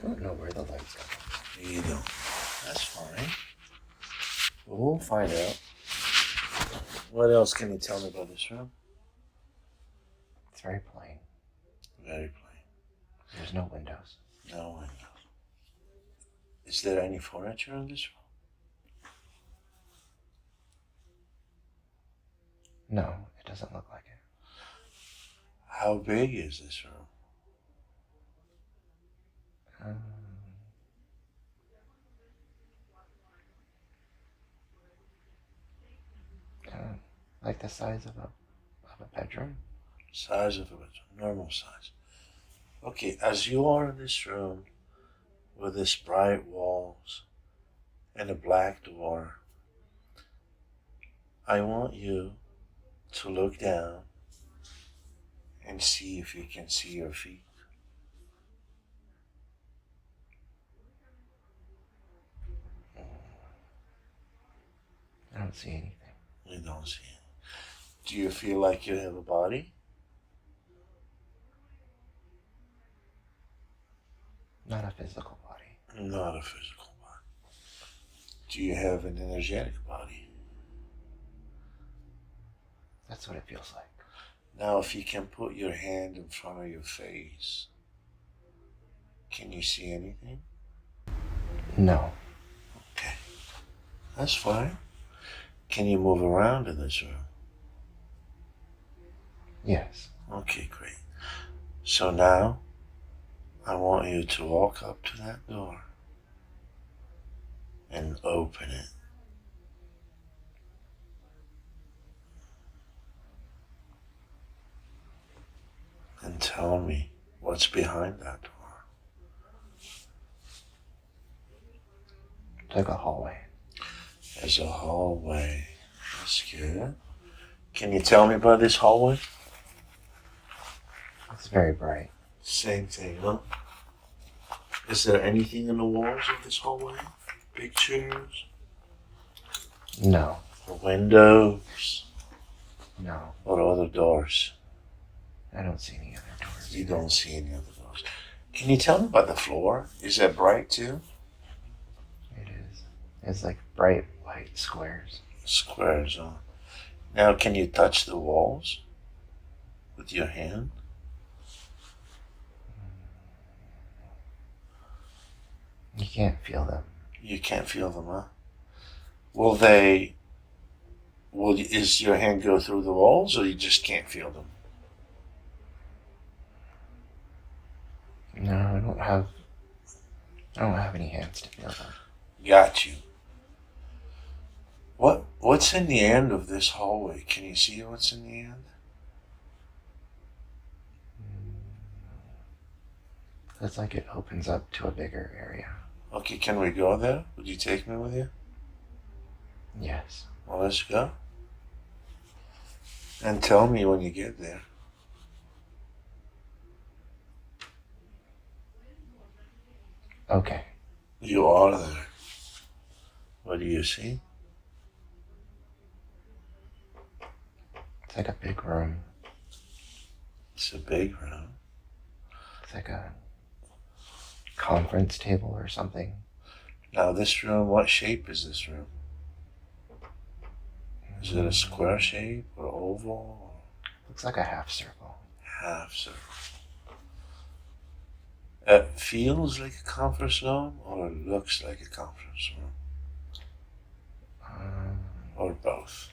I don't know where the lights come from. You don't. That's fine. Well, we'll find out. What else can you tell me about this room? It's very plain. Very plain. There's no windows. No windows. Is there any furniture in this room? No, it doesn't look like it. How big is this room? Like the size of a bedroom. Size of a bedroom, normal size. Okay, as you are in this room with these bright walls and a black door, I want you to look down and see if you can see your feet. I don't see anything. You don't see it. Do you feel like you have a body? Not a physical body. Not a physical body. Do you have an energetic body? That's what it feels like. Now, if you can put your hand in front of your face, can you see anything? No. Okay, that's fine. Can you move around in this room? Yes. Okay, great. So now, I want you to walk up to that door and open it. And tell me what's behind that door. It's like a hallway. There's a hallway. That's good. Can you tell me about this hallway? It's very bright. Same thing, huh? Is there anything in the walls of this hallway? Pictures? No. Or windows? No. Or other doors? I don't see any other doors. You don't see any other doors. Can you tell me about the floor? Is that bright too? It is. It's like bright white squares. Squares, huh? Now, can you touch the walls with your hand? You can't feel them. You can't feel them, huh? Is your hand go through the walls, or you just can't feel them? No, I don't have any hands to feel them. Got you. What's in the end of this hallway? Can you see what's in the end? It's like it opens up to a bigger area. Okay, can we go there? Would you take me with you? Yes. Well, let's go. And tell me when you get there. Okay. You are there. What do you see? It's like a big room. It's a big room. It's like a conference table or something. Now, this room, what shape is this room? Is it a square shape or oval? Looks like a half circle. Half circle. It feels like a conference room, or it looks like a conference room, or both.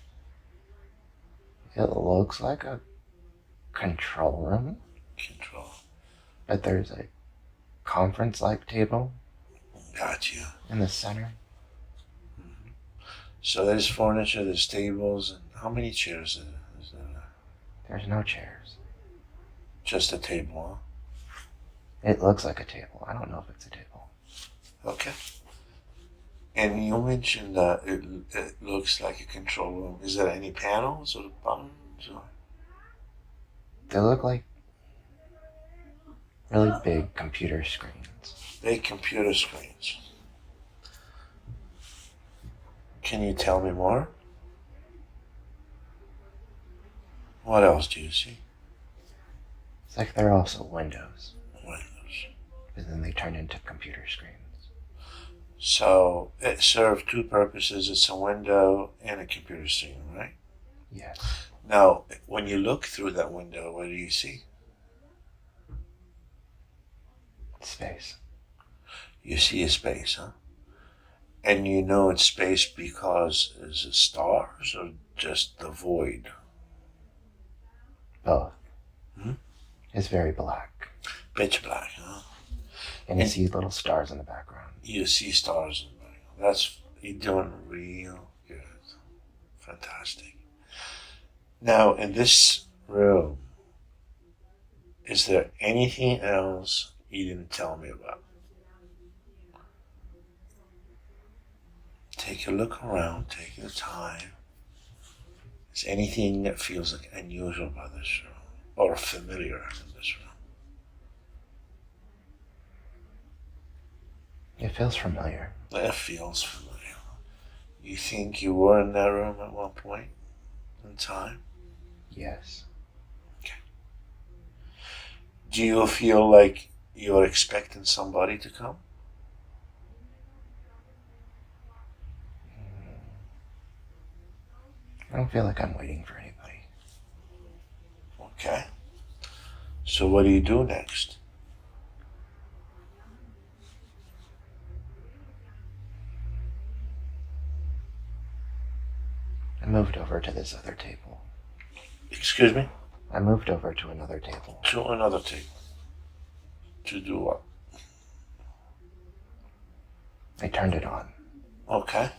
It looks like a control room. Control. But there's a conference-like table Got you. in the center. Mm-hmm. So there's furniture, there's tables, and how many chairs is there? There's no chairs. Just a table, huh? It looks like a table. I don't know if it's a table. Okay. And you mentioned that it looks like a control room. Is there any panels or buttons? Or? They look like really big computer screens. Big computer screens. Can you tell me more? What else do you see? It's like there are also windows. Windows. and then they turn into computer screens. So it serves two purposes. It's a window and a computer screen, right? Yes. Now, when you look through that window, what do you see? Space. You see a space, huh? And you know it's space because is it stars or just the void? Both. Hmm? It's very black. Pitch black, huh? And you see little stars in the background. You see stars in the background. You're doing real good. Fantastic. Now, in this room, is there anything else you didn't tell me about? Take a look around, take your time. Is anything that feels like unusual about this room or familiar in this room? It feels familiar. That feels familiar. You think you were in that room at one point in time? Yes. Okay. Do you feel like you're expecting somebody to come? I don't feel like I'm waiting for anybody. Okay. So what do you do next? I moved over to this other table. Excuse me? I moved over to another table. To another table. To do what? I turned it on. Okay.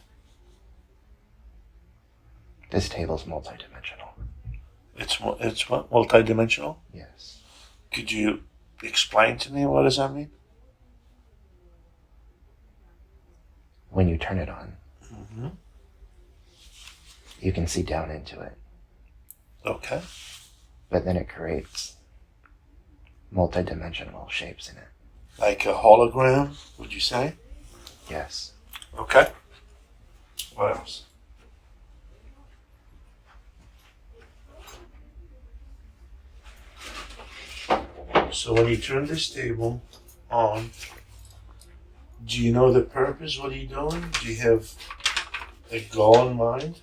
This table's multidimensional. It's what? Multidimensional? Yes. Could you explain to me what does that mean? When you turn it on, Mm-hmm. you can see down into it. Okay. But then it creates multidimensional shapes in it. Like a hologram, would you say? Yes. Okay. What else? So when you turn this table on, do you know the purpose? What are you doing? Do you have a goal in mind?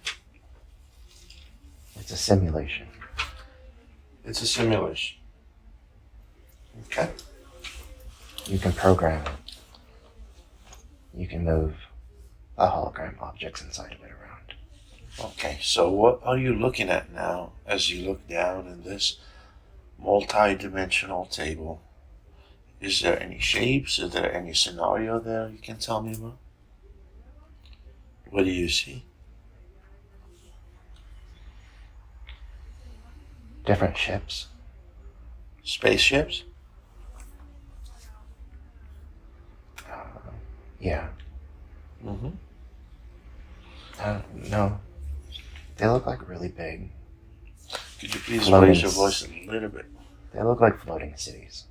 It's a simulation. It's a simulation. Okay. You can program it. You can move a hologram objects inside of it around. Okay, so what are you looking at now as you look down in this multi-dimensional table? Is there any shapes? Is there any scenario there you can tell me about? What do you see? Different ships. Spaceships? Yeah. Mm-hmm. No. They look like really big. Could you please Floating raise your voice a little bit? They look like floating cities.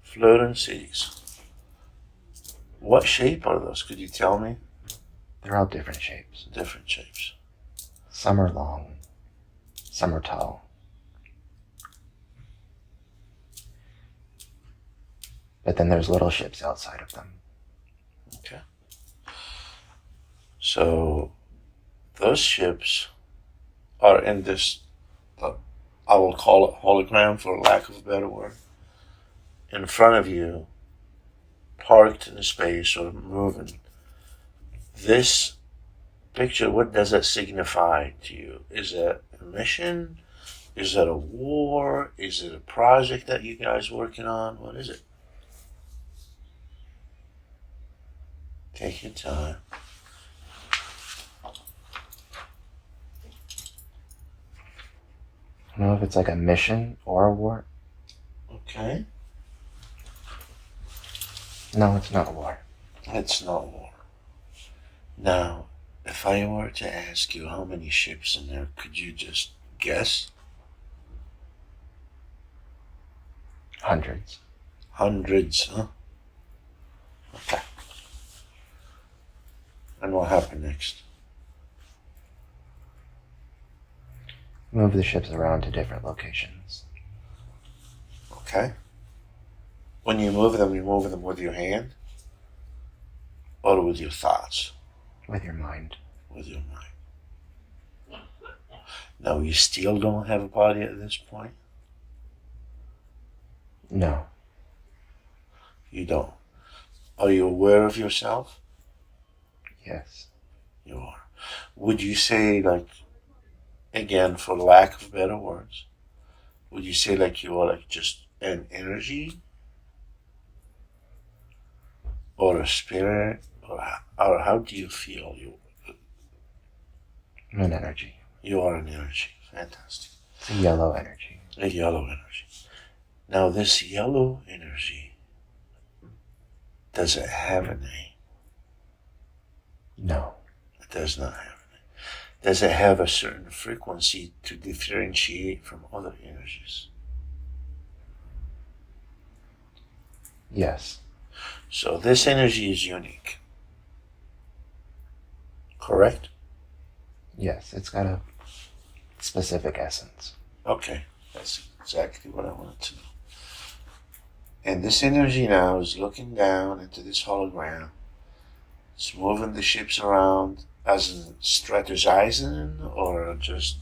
Floating cities. What shape are those? Could you tell me? They're all different shapes. Different shapes. Some are long. Some are tall. But then there's little ships outside of them. Okay. So those ships are in this, I will call it hologram for lack of a better word, in front of you, parked in space or moving. This picture, what does it signify to you? Is it a mission? Is it a war? Is it a project that you guys working on? What is it? Take your time. I don't know if it's like a mission or a war. Okay. No, it's not a war. It's not war. Now, if I were to ask you how many ships in there, could you just guess? Hundreds. Hundreds, huh? Okay. And what happened next? Move the ships around to different locations. Okay. When you move them with your hand or with your thoughts? With your mind. With your mind. Now, you still don't have a body at this point? No. You don't. Are you aware of yourself? Yes. You are. Would you say, like, again, for lack of better words, would you say like you are like just an energy or a spirit, or how do you feel? An energy. You are an energy. Fantastic. It's a yellow energy. A yellow energy. Now, this yellow energy, does it have a name? No. It does not have a name. Does it have a certain frequency to differentiate from other energies? Yes. So this energy is unique. Correct? Yes, it's got a specific essence. Okay. That's exactly what I wanted to know. And this energy now is looking down into this hologram. It's moving the ships around as in strategizing or just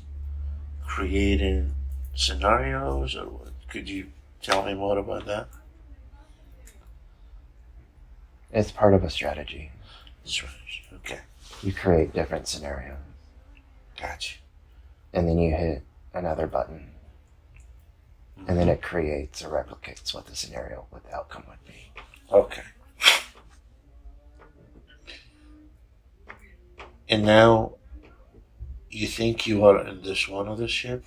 creating scenarios, or what? Could you tell me more about that? It's part of a strategy. Strategy. Okay. You create different scenarios, Gotcha. and then you hit another button, and then it creates or replicates what the scenario, what the outcome would be. Okay. And now, you think you are in this one other ship?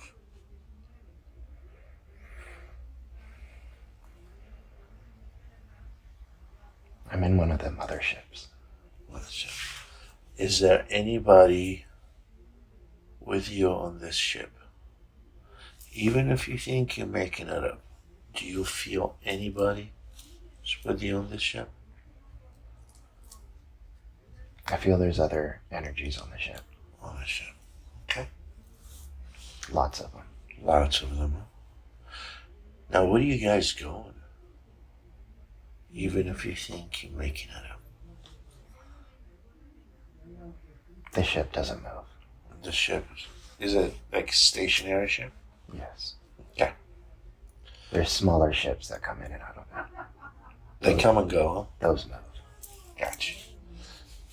I'm in one of the motherships. What ship? Is there anybody with you on this ship? Even if you think you're making it up, do you feel anybody is with you on this ship? I feel there's other energies on the ship. On the ship. Okay. Lots of them. Lots of them. Now, where are you guys going? Even if you think you're making it up. The ship doesn't move. The ship, is it like a stationary ship? Yes. Okay. There's smaller ships that come in and out of it. They come and go, huh? Those move. Gotcha.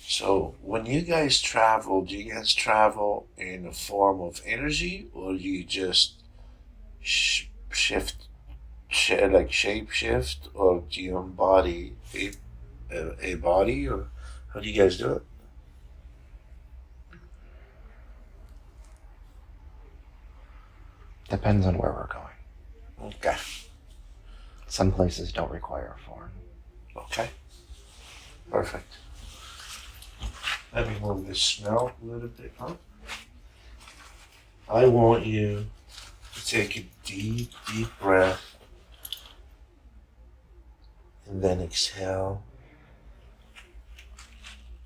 So when you guys travel, do you guys travel in a form of energy, or do you just like shape shift, or do you embody a body, or how do you guys do it? Depends on where we're going. Okay. Some places don't require a form. Okay. Perfect. Let me move this smell a little bit up. I want you to take a deep, deep breath and then exhale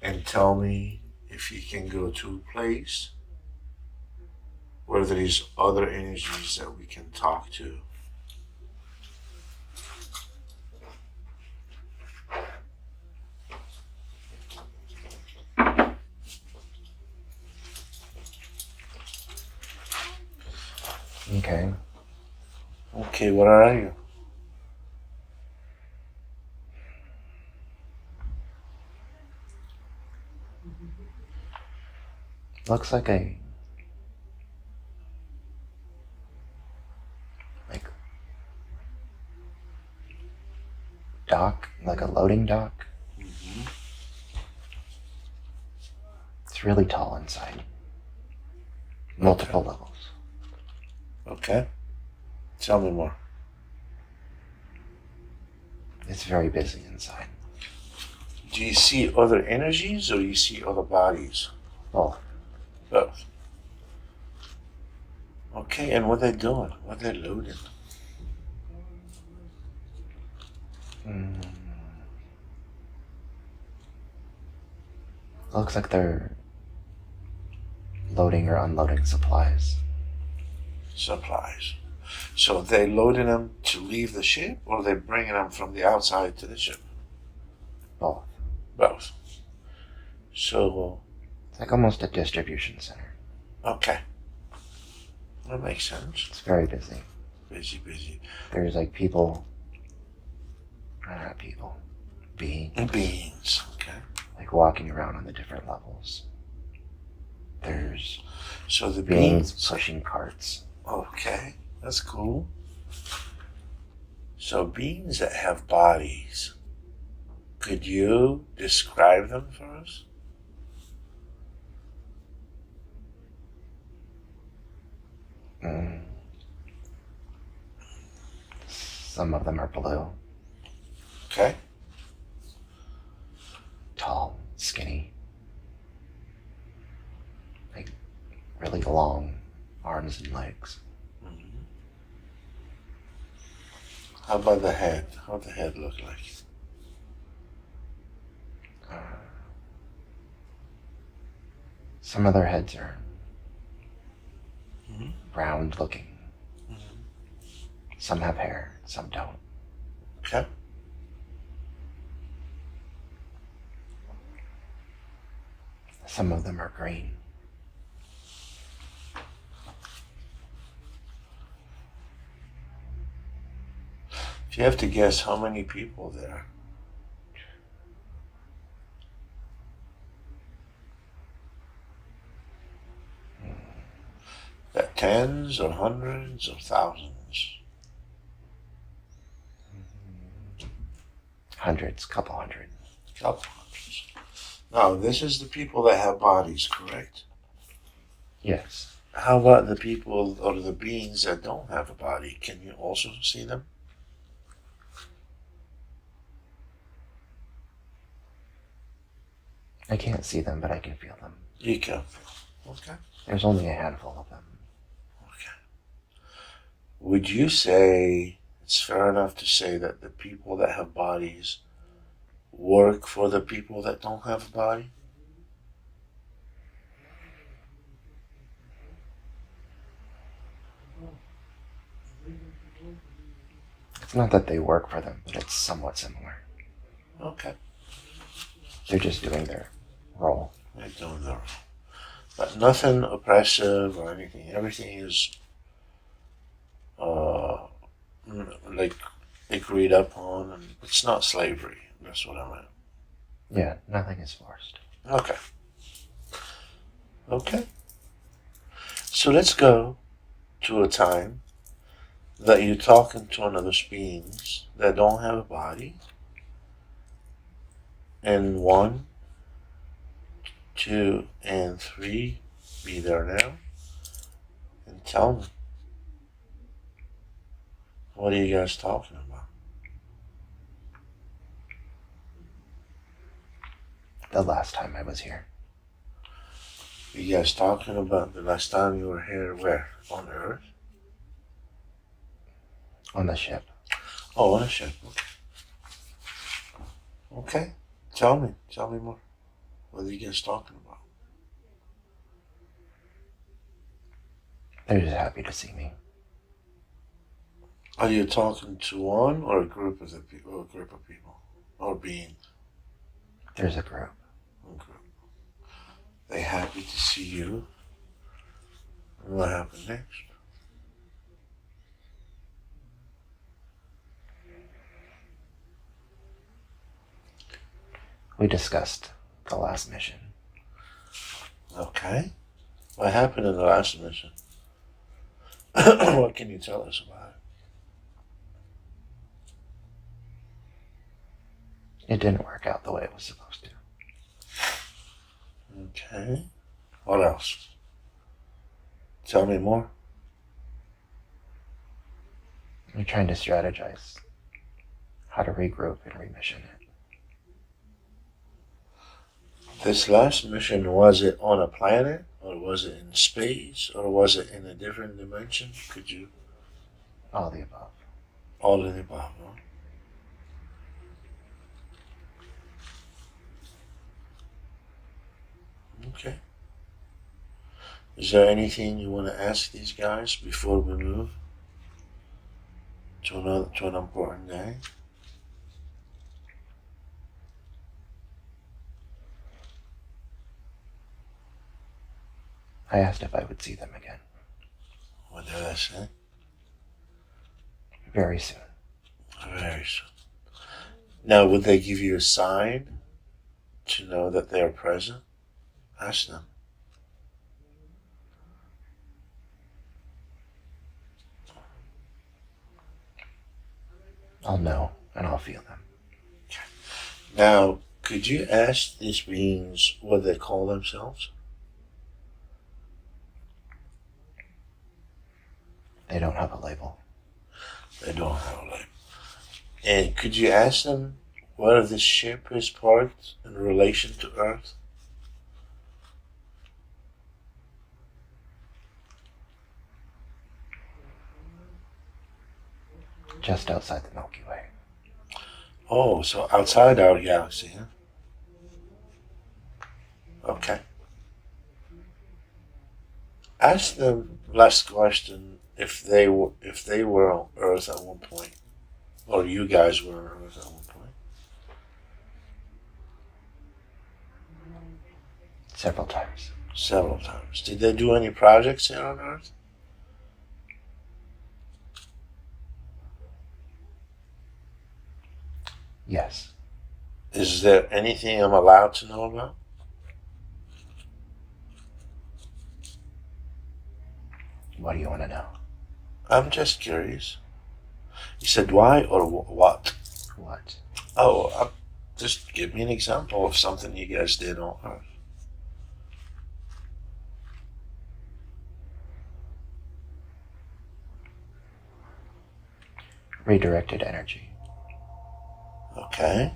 and tell me if you can go to a place where there is other energies that we can talk to. Okay. Okay, where are you? Looks like a dock, like a loading dock. Mm-hmm. It's really tall inside. Multiple levels. Okay. Tell me more. It's very busy inside. Do you see other energies or you see other bodies? Both. Both. Okay, and what they doing? What they loading? Looks like they're loading or unloading supplies. Supplies. So they loading them to leave the ship, or they bringing them from the outside to the ship? Both. Both. So, It's like almost a distribution center. okay. That makes sense. It's very busy. Busy, busy. There's like people, not people, beings. Beans. Okay. Like walking around on the different levels. There's So the beings beans. pushing carts. Okay. That's cool. So beings that have bodies. Could you describe them for us? Mm. Some of them are blue. Okay. Tall, skinny. Like really long arms and legs. Mm-hmm. How about the head? How'd the head look like? Some of their heads are Mm-hmm. round looking. Mm-hmm. Some have hair, some don't. Okay. Some of them are green. If you have to guess how many people there, that tens or hundreds or thousands? Hundreds, couple hundred. Couple hundreds. Now, this is the people that have bodies, correct? Yes. How about the people or the beings that don't have a body? Can you also see them? I can't see them, but I can feel them. You can. Okay. There's only a handful of them. Okay. Would you say it's fair enough to say that the people that have bodies work for the people that don't have a body? It's not that they work for them, but it's somewhat similar. Okay. They're just doing their role. I don't know. But nothing oppressive or anything. Everything is like agreed upon, and it's not slavery. That's what I meant. Yeah, nothing is forced. Okay. Okay. So let's go to a time that you're talking to another beings that don't have a body. And 1, 2, and 3, be there now. And tell me, what are you guys talking about? The last time I was here. You guys talking about the last time you were here? Where? On Earth? On the ship. Oh, on a ship. Okay. Okay. Tell me. Tell me more. What are you guys talking about? They're just happy to see me. Are you talking to one or a group of the people, or a group of people, or beings? There's a group. A group. They happy to see you. And what happened next? We discussed the last mission. Okay. What happened in the last mission? What can you tell us about it? It didn't work out the way it was supposed to. Okay. What else? Tell me more. We're trying to strategize how to regroup and remission it. This last mission, was it on a planet, or was it in space, or was it in a different dimension? Could you? All the above. All of the above, huh? Okay. Is there anything you want to ask these guys before we move? to an important day. I asked if I would see them again. What did I say? Very soon. Very soon. Now, would they give you a sign to know that they are present? Ask them. I'll know and I'll feel them. Now, could you ask these beings what they call themselves? They don't have a label. They don't have a label. And could you ask them where this ship is parked in relation to Earth? Just outside the Milky Way. Oh, so outside our galaxy, huh? Okay. Ask them last question if they were on Earth at one point, or you guys were on Earth at one point. Several times. Several times. Did they do any projects here on Earth? Yes. Is there anything I'm allowed to know about? What do you want to know? I'm just curious. You said why or what? What? Oh, just give me an example of something you guys did on Earth. Redirected energy. Okay.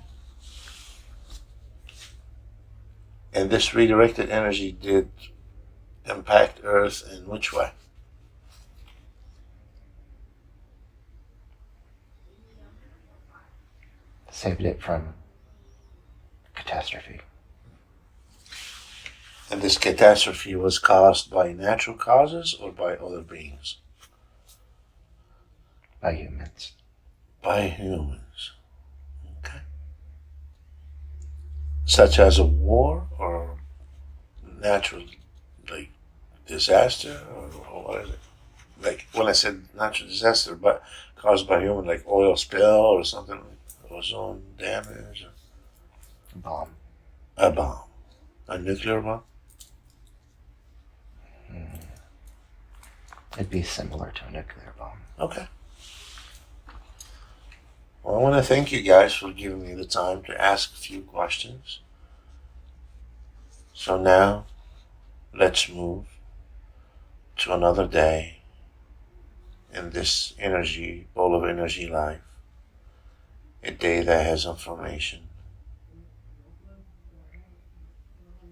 And this redirected energy did impact Earth in which way? Saved it from catastrophe. And this catastrophe was caused by natural causes or by other beings? By humans. By humans. Okay. Such as a war or natural, like, disaster? Or what is it? Like, when I said natural disaster, but caused by human, like oil spill or something, like ozone damage? A bomb. A bomb. A nuclear bomb? It'd be similar to a nuclear bomb. Okay. Well, I want to thank you guys for giving me the time to ask a few questions. So now, let's move to another day in this energy, ball of energy life. A day that has information.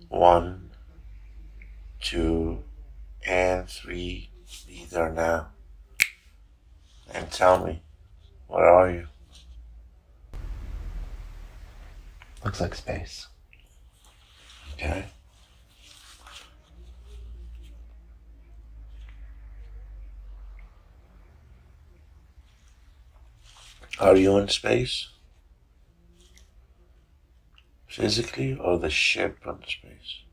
1, 2, and 3. Be there now. And tell me, where are you? Looks like space. Okay. Are you in space? Physically, or the ship in space?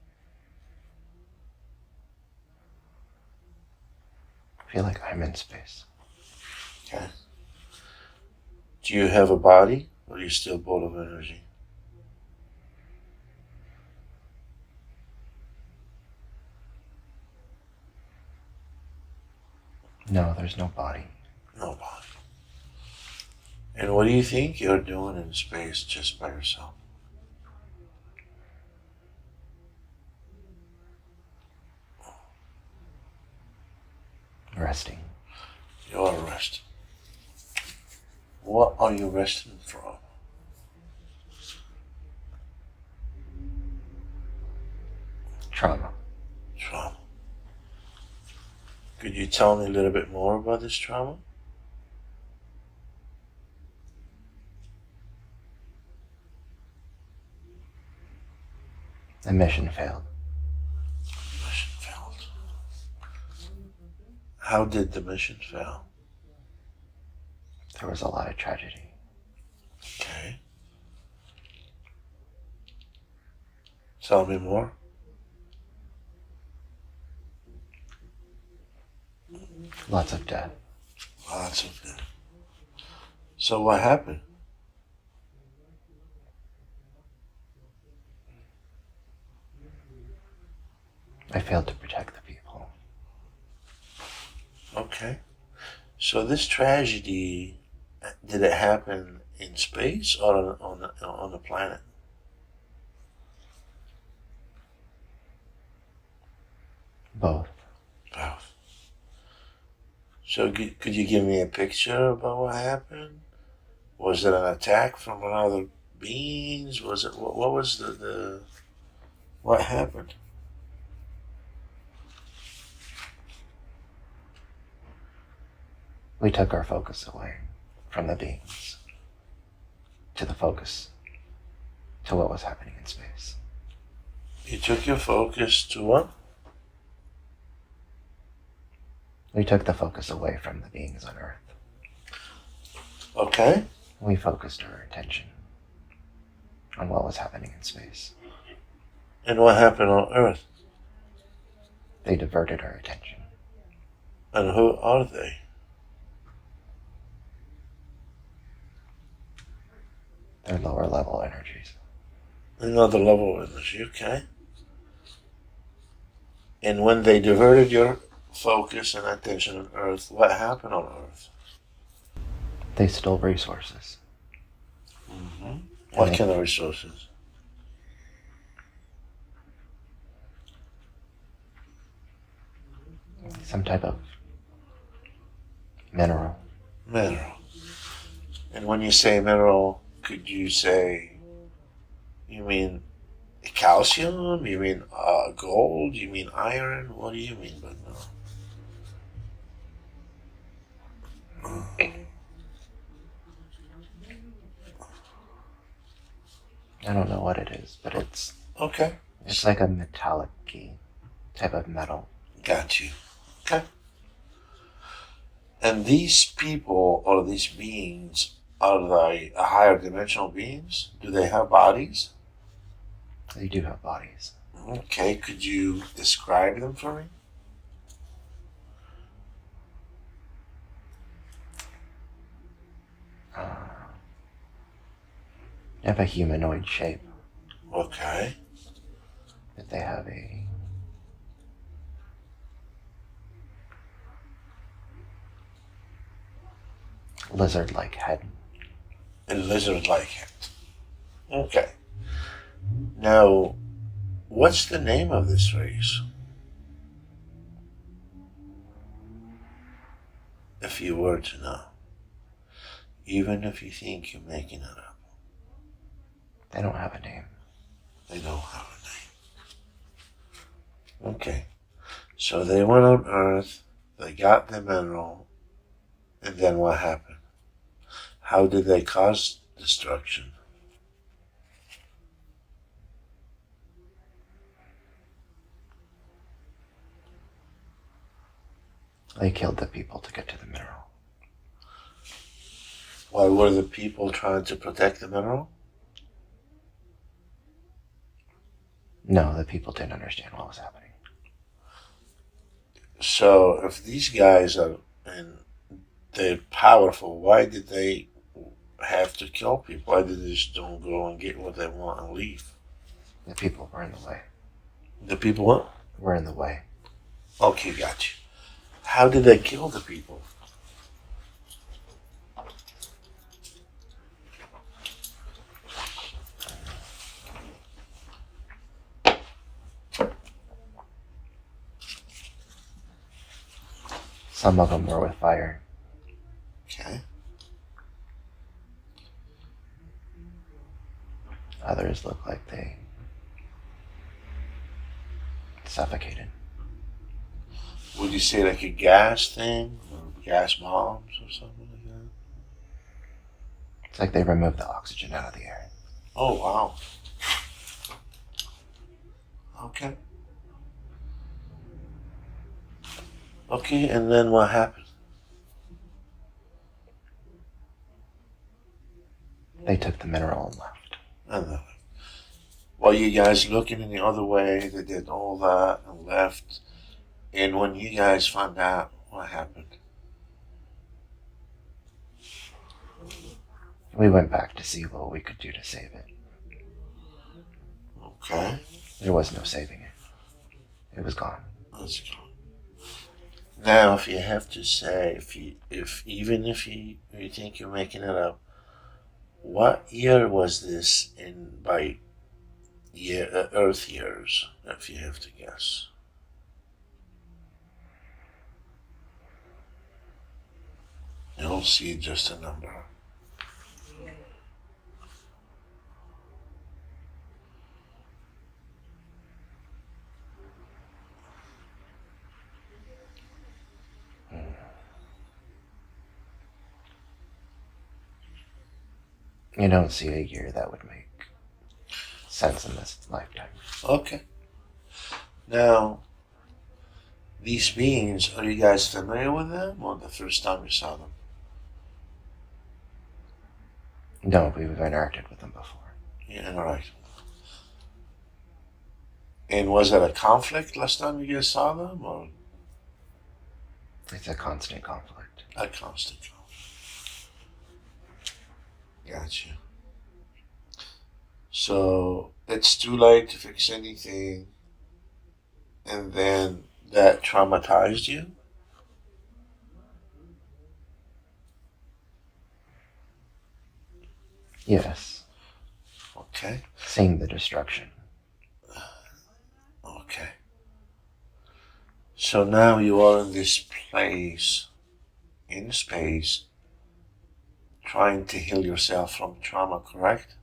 I feel like I'm in space. Okay. Do you have a body, or are you still ball of energy? No, there's no body. No body. And what do you think you're doing in space just by yourself? Resting. You're resting. What are you resting from? Trauma. Trauma. Could you tell me a little bit more about this trauma? The mission failed. Mission failed. How did the mission fail? There was a lot of tragedy. Okay. Tell me more. Lots of death. Lots of them. So what happened? I failed to protect the people. Okay. So this tragedy, did it happen in space or on the planet? Both. Both. So could you give me a picture about what happened? Was it an attack from another beings? Was it what was the what happened? We took our focus away from the beings to the focus to what was happening in space. You took your focus to what? We took the focus away from the beings on Earth. Okay. We focused our attention on what was happening in space. And what happened on Earth? They diverted our attention. And who are they? They're lower level energies. Another level of energy, okay. And when they diverted your focus and attention on Earth, what happened on Earth? They stole resources. What kind of resources? Some type of mineral. Mineral. And when you say mineral, could you say, you mean calcium? You mean gold? You mean iron? What do you mean by mineral? I don't know what it is, but it's Okay. like a metallic-y type of metal. Got you. Okay. And these people or these beings, are they higher dimensional beings? Do they have bodies? They do have bodies. Okay. Could you describe them for me? They have a humanoid shape, Okay. but they have a lizard-like head. A lizard-like head. Okay. Now, what's the name of this race? If you were to know. Even if you think you're making it up. They don't have a name. They don't have a name. Okay. So they went on Earth, they got the mineral, and then what happened? How did they cause destruction? They killed the people to get to the mineral. Why were the people trying to protect the mineral? No, the people didn't understand what was happening. So if these guys are and they're powerful, why did they have to kill people? Why did they just don't go and get what they want and leave? The people were in the way. The people what? Were in the way. Okay, got you. How did they kill the people? Some of them were with fire. Okay. Others looked like they suffocated. Would you say like a gas thing? Or gas bombs or something like that? It's like they removed the oxygen out of the air. Oh, wow. Okay. Okay, and then what happened? They took the mineral and left. And while you guys looking in the other way, they did all that and left. And when you guys found out, what happened? We went back to see what we could do to save it. Okay. There was no saving it. It was gone. Let's go. Now, if you have to say, even if you think you're making it up, what year was this in by Earth years? If you have to guess, you'll see just a number. You don't see a year that would make sense in this lifetime. Okay. Now, these beings, are you guys familiar with them, or the first time you saw them? No, we've interacted with them before. Yeah, all right. And was it a conflict last time you guys saw them, or It's a constant conflict. a constant conflict? Gotcha. So it's too late to fix anything, and then that traumatized you? Yes. Okay. Seeing the destruction. Okay. So now you are in this place, in space, trying to heal yourself from trauma, correct?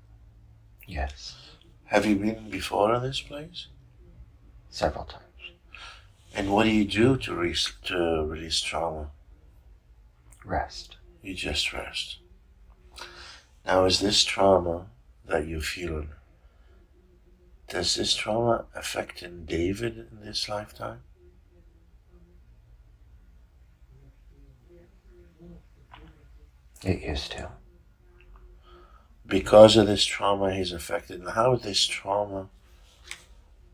Yes. Have you been before in this place? Several times. And what do you do to release trauma? Rest. You just rest. Now, is this trauma that you're feeling, does this trauma affect David in this lifetime? It used to. Because of this trauma, he's affected. And how is this trauma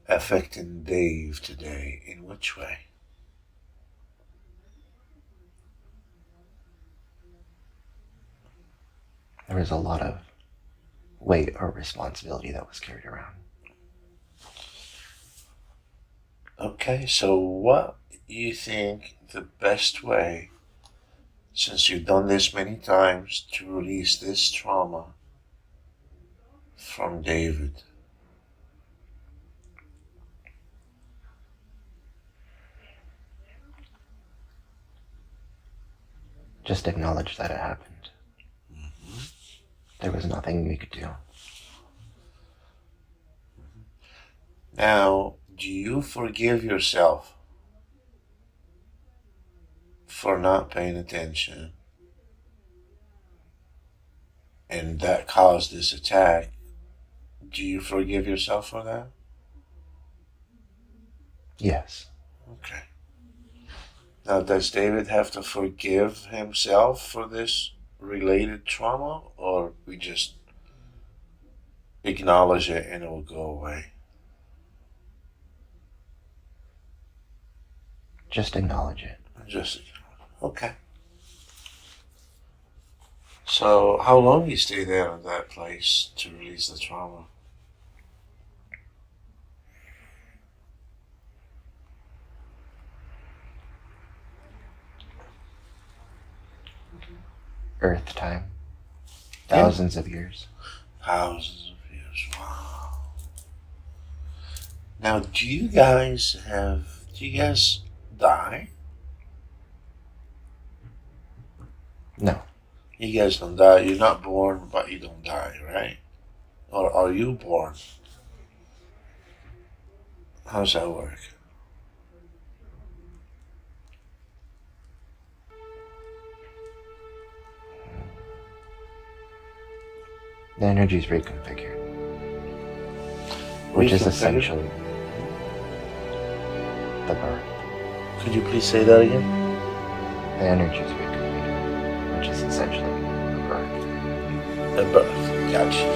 affecting Dave today? In which way? There was a lot of weight or responsibility that was carried around. Okay, so what do you think the best way, since you've done this many times, to release this trauma from David? Just acknowledge that it happened. There was nothing we could do. Now, do you forgive yourself for not paying attention and that caused this attack? Do you forgive yourself for that? Yes. Okay. Now, does David have to forgive himself for this related trauma, or we just acknowledge it and it will go away? Just acknowledge it. Just, okay. So, how long you stay there in that place to release the trauma? Earth time. Thousands of years. Thousands of years. Wow. Now, do you guys die? No. You guys don't die. You're not born, but you don't die, right? Or are you born? How's that work? The energy's reconfigured. Which is Reconfigured? essentially the birth. Could you please say that again? The energy's reconfigured. Which is essentially the birth. The birth. Gotcha.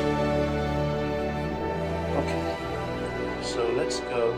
Okay. So let's go